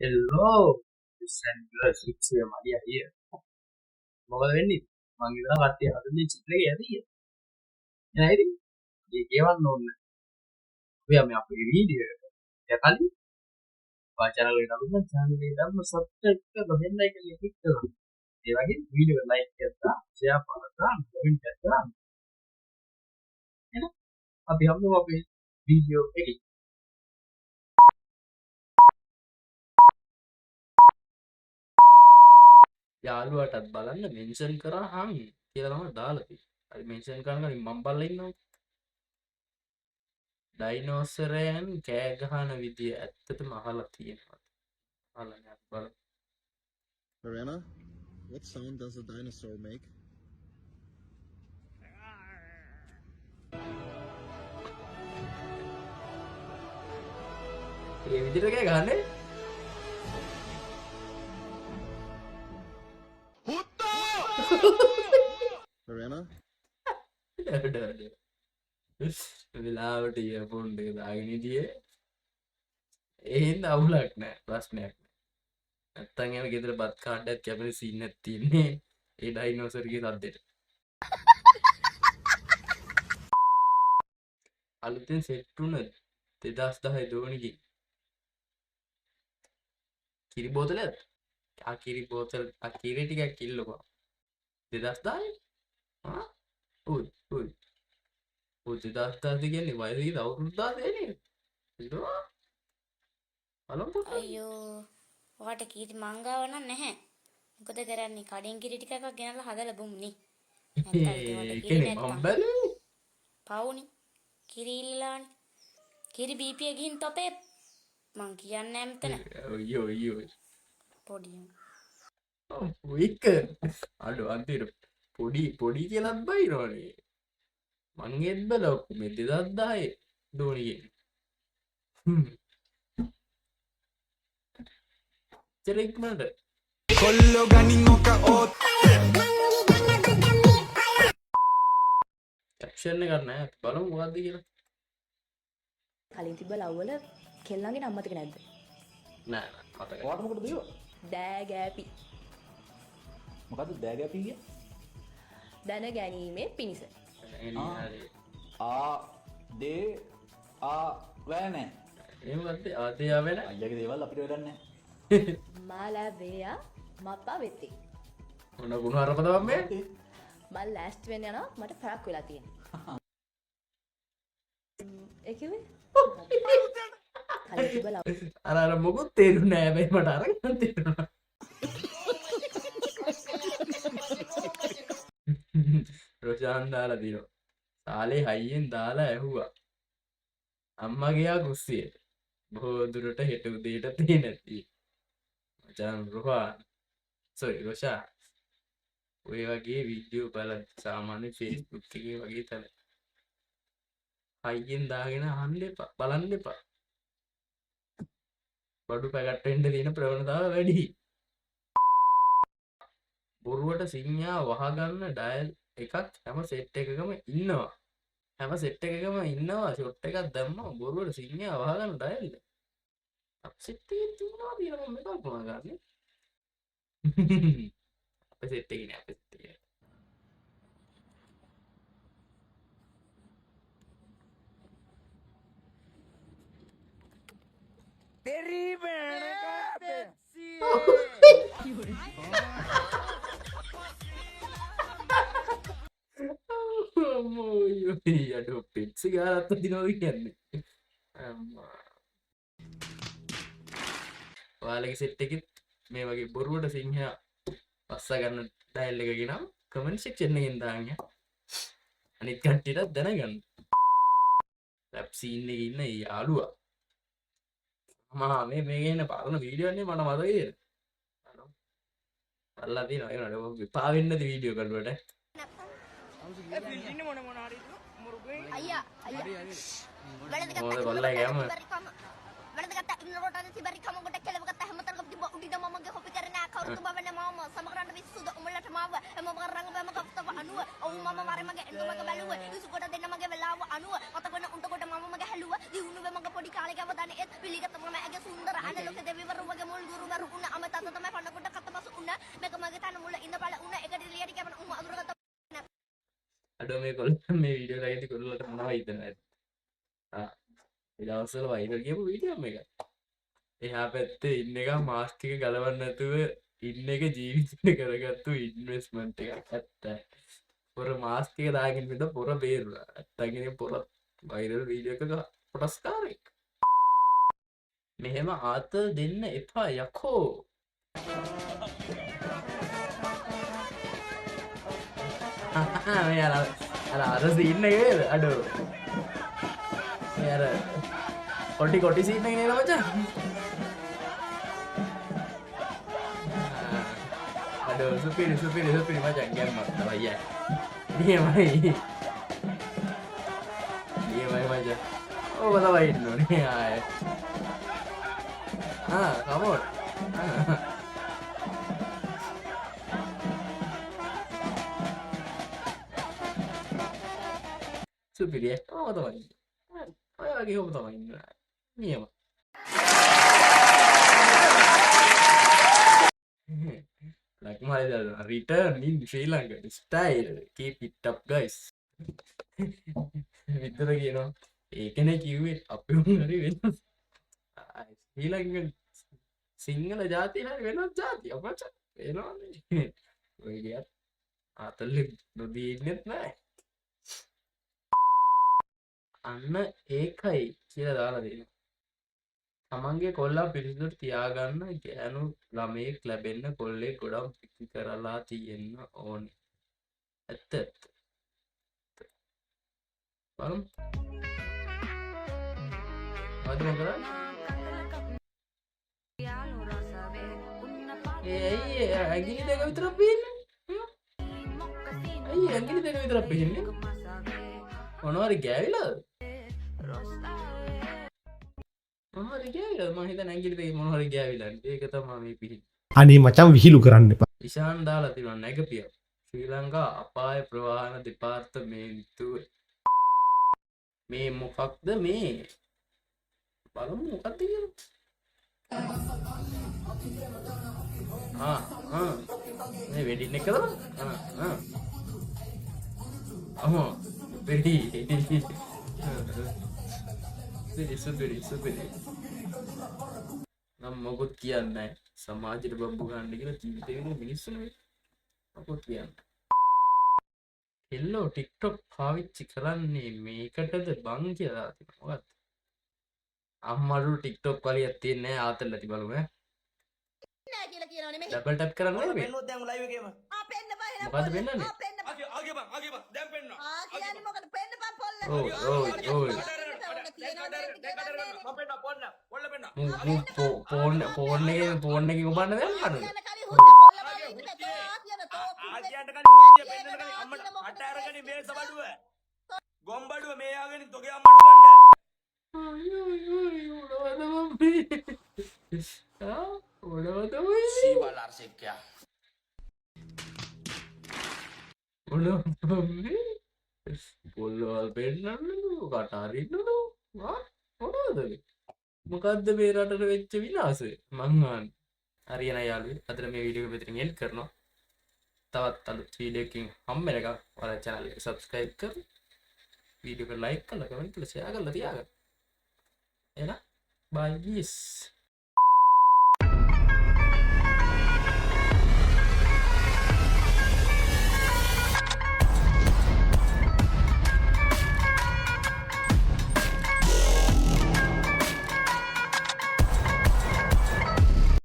Hello, this and girls, it's your Maria here. මොකද වෙන්නේ? මං ඉතලා කට්ටිය හදන්නේ චිත්‍රේ ඇදී. නේද? මේ ගෙවන්න ඕනේ. ඔයා මේ අපේ වීඩියෝ එක. එයා කලින් වා channel එකට අලුත් නම් channel එක දාන්න subscribe කරලා බෙල්ල එක click කරන්න. ඒ වගේ වීඩියෝ එක like කරලා share කරලා comment කරලා එහෙනම් අපි හම්බෙමු අපේ වීඩියෝ එකේ. යාළුවාටත් බලන්න මෙන්ෂන් කරාහන් කියලා තමයි දාලා තියෙන්නේ. හරි මෙන්ෂන් කරනවා මම බලලා ඉන්නවා. ඩයිනෝසරයන් කෑ ගහන විදිය ඇත්තටම අහලා තියෙනවා. අහලා නෑ බලන්න. Verena, what sound does a dinosaur make? ඒ විදිහට කෑ ගහන්නේ? Verena? වෙලාවට ඉයර්ෆෝන් එක දාගෙන හිටියේ. එහෙනම් අවුලක් නෑ ප්‍රශ්නයක් නෑ. නැත්තම් එහෙම ගෙදර බත් කාණ්ඩයක් කැපෙන සීන් එකක් තියෙන්නේ ඒ ඩයිනෝසර්ගේ සද්දෙට. අලුතෙන් සෙට් වුණ 2010 දෝනිගේ කිරි බෝතලයක්ද? කිරි බෝතල් කිරි ටිකක් කිල්ලකෝ. 2010? ආ? උයි 2010 කියන්නේ වයසීද අවුරුදු 16 නේද? ඉතෝ බලමු. අයියෝ ඔයාට කීටි මංගාව නම් නැහැ. මොකද කරන්නේ කඩෙන් කිරි ටිකක් ගෙනල්ලා හදලා බොමුනේ. ඒ කියන්නේ මම බැලුවේ. පවුනි. කිරි ඉල්ලලානේ. කිරි බීපී ගිහින් තොපේ මං කියන්නේ නැහැ මෙතන. ඔයෝ පොඩි. ඔයික අඩු අන්තිර පොඩි කියලාත් බයිනෝනේ. මං ඒත් බලවකු මේ 2010 දෝනිගේ. චරික්මඩ කොල්ලෝ ගනින් ඔක ඕත් කැප්ෂන් එකක් නෑ බලමු මොකක්ද කියලා. කලින් තිබ්බ ලව්වල කෙල්ලන්ගේ නම මතක නැද්ද? නෑ මතකයි. ඔයාට මොකටද දීව? දෑගෑපි. මොකද්ද දෑගැපි කිය? දැන ගැනීමේ පිණිස. ආ දේ ආ වැනේ. එහෙමත් ආදේ ආවෙන අයියාගේ දේවල් අපිට වැඩක් නැහැ. මාලා වේයා මප්පා වෙත්තේ. මොන ගුණ හරපද මේ? මල් ලෑස්ට් වෙන්න යනවා මට පැයක් වෙලා තියෙනවා. ඒ කිව්වේ? කලින් තිබ්බ ලව් අර මොකුත් තේරුන්නේ නෑ හැබැයි මට අරගෙන තේරුණා. රොෂාන් දාලා දිනවා. සාලේ හයියෙන් දාලා ඇහුවා. අම්මා ගියා කුස්සියට. බොහෝ දුරට හෙට උදේට තේ නැති. මචං රොෂා. ඔය වගේ වීඩියෝ බලන්න සාමාන්‍ය Facebook එකේ වගේ තමයි. හයියෙන් දාගෙන අහන්න එපා. බලන්න එපා. බඩු පැකට් වෙන්න තියෙන ප්‍රවණතාව වැඩි. බොරුවට සිංහා වහගන්න ඩයල් එකක් හැම සෙට් එකකම ඉන්නවා. හැම සෙට් එකකම ඉන්නවා ෂොට් එකක් දැම්මම බොරුවට සිංහා වහගන්න ඩයල් එක. අප්සෙට් එකේ තියෙනවා කියලා මම කල්පනා කරන්නේ. අපේ සෙට් එකේ නෑ අපේ සෙට් එකේ. අඩෝ පෙට්සි ගාලත් දිනවද කියන්නේ. ඔයාලගේ සෙට් එකෙත් මේ වගේ බොරුවට සිංහයා පස්ස ගන්න ඩයල් එක ගෙනම් කමෙන්ට් සෙක්ෂන් එකෙන් දාන්න. අනිත් කට්ටියටත් දැනගන්න. රැප් සීන් එකේ ඉන්න යාළුවා. මේ ගේන පරණ වීඩියෝ නේ මට මතකයි. බලලා තියෙනවා ඒනට විපා වෙන්නද වීඩියෝ කරුවට. අයියා මොකද කොල්ලා ගෑම වැඩගත්ත ඉන්න රොටාවේ තිබරි කම කොට කෙලවගත්ත හැමතැනකම තිබ්බ උඩිද මමගේ හොපි කරන කවුරුතු බවන්නේ මම සමගරන්න විසුද උඹලට මාව එම මගරංග බම කප්තව අනුව ඔව් මම මර මගේ එඳුමක බැලුව ඉසු කොට දෙන්න මගේ වෙලාව අනුව මතකන උන්ට කොට මම මගේ හැලුව දිනුවේ මගේ පොඩි කාලේ ගවදානේ ඒත් පිළිගත්ත මම ඇගේ සුන්දර අනලොක දෙවිවරු මගේ මුල් ගුරු වරු උණ අම තාත්තා තමයි පන්න කොට කත පසු උණ මේක මගේ තන මුල ඉඳ බල උණ එක ඩිලියට කැපන උම අගුරගත අඩෝ මේ කොල්ල මේ වීඩියෝ එකේදී කොල්ලට මොනවා හිතනවද? ඒ දවස්වල වයිරල් ගියපු වීඩියෝ එක. එහා පැත්තේ ඉන්න එක මාස්ක් එක ගලවන්න නැතුව ඉන්න එක ජීවිතේ කරගත්තු ඉන්වෙස්ට්මන්ට් එකක් ඇත්ත. පොර මාස්ක් එක දාගෙන ඉඳ පොර බේරුණා. නැත්තම් පොර වයිරල් වීඩියෝ එකක කොටස්කාරයෙක්. මෙහෙම ආතල් දෙන්න එපා යකෝ. මේ අර සීන් එක නේද? අඩෝ. මේ අර කොටි සීන් එක නේද මචං? අඩෝ සුපිරි මචං ගැම්මක් තමයි යා. නියමයි මචං. ඕක තමයි ඉන්න ඕනේ ආයේ. come on. සුපිරිය. ඕක තමයි. ඔය වගේ ඕක තමයි ඉන්න. නියම. like my return in Sri Lanka style. Keep it up guys. විතර කියනවා. ඒකනේ කිව්වේ අපි උන්හරි වෙනස්. ශ්‍රී ලංකන් සිංහල ජාතිය හරි වෙනස් ජාතියක් මචං. වෙනවනේ. ඔය ගියත් ආතල් නොදී ඉන්නෙත් නෑ. අන්න ඒකයි කියලා දාලා දෙනවා. තමන්ගේ කොල්ලා පිරිසිදුට තියාගන්න ගෑනු ළමයෙක් ලැබෙන්න කොල්ලෙක් ගොඩක් පිටි කරලා තියෙන්න ඕනේ. ඇත්ත. බලමු. අද මොකද? ඇයි ඇඟිලි දෙක විතරක් පේන්නේ? ඇයි ඇඟිලි දෙක විතරක් පේන්නේ? මොනවාරි ගෑවිලාද? මොනවාරි ගෑවිලාද? මම හිතන්නේ ඇඟිලි දෙක මොනවාරි ගෑවිලා. ඒක තමයි මේ පිහින්. අනේ මචං විහිළු කරන්න එපා. ඉෂාන් දාලා තියෙනවා නැගපිය. ශ්‍රී ලංකා අපාය ප්‍රවාහන දෙපාර්තමේන්තුව. මේ මොකක්ද මේ? බලමු මොකක්ද කියලා. මේ වෙඩින් එකද? සුපිරි. නම් මොකොත් කියන්නේ නැහැ. සමාජයට බම්බු ගන්න කියලා ජීවිතේ වෙන මිනිස්සුනේ. මොකොත් කියන්නේ. එල්ලෝ TikTok පාවිච්චි කරන්නේ මේකටද බං කියලා තියෙනවා. මොකක්ද? අම්මරු TikTok වලියක් තියෙන්නේ නැහැ ආතල් ඇති බලමු ඈ. නෑ කියලා කියනවනේ මේ ඩබල් ටැප් කරන්න ඕනේ මේ. පෙන්නොත් දැන් ලයිව් එකේම. පෙන්න බෑ මොකද්ද පෙන්නන්නේ? ආගේ බං දැන් පෙන්නනවා. කියන්නේ මොකද පෙන්න බෑ පොල්ල ඔව් ෆෝන් එකේ ඔබන්න දැන් කඩන. ආගියන්ට කලින් මුත්තිය පෙන්නන කලින් අම්මට අට අරගෙන මේ සබඩුව. ගොම්බඩුව මේ ආගෙන තෝගේ අම්මට ගන්න. සීවලාර්සිකයා. පොල්ලවල් පෙන්නන්නලු කට අරින්නලු. මොනවද මොකද්ද මේ රටට වෙච්ච විනාශය? මං අහන්නේ. හරියන යාළුවෝ අද මේ වීඩියෝ එක මෙතනින් එන්ඩ් කරනවා. තවත් අලුත් වීඩියෝ එකකින් හම්බ වෙනකම් ඔයාලා channel එක subscribe කරලා වීඩියෝ එක like කරලා comment කරලා share කරලා තියාගන්න. එහෙනම් bye guys.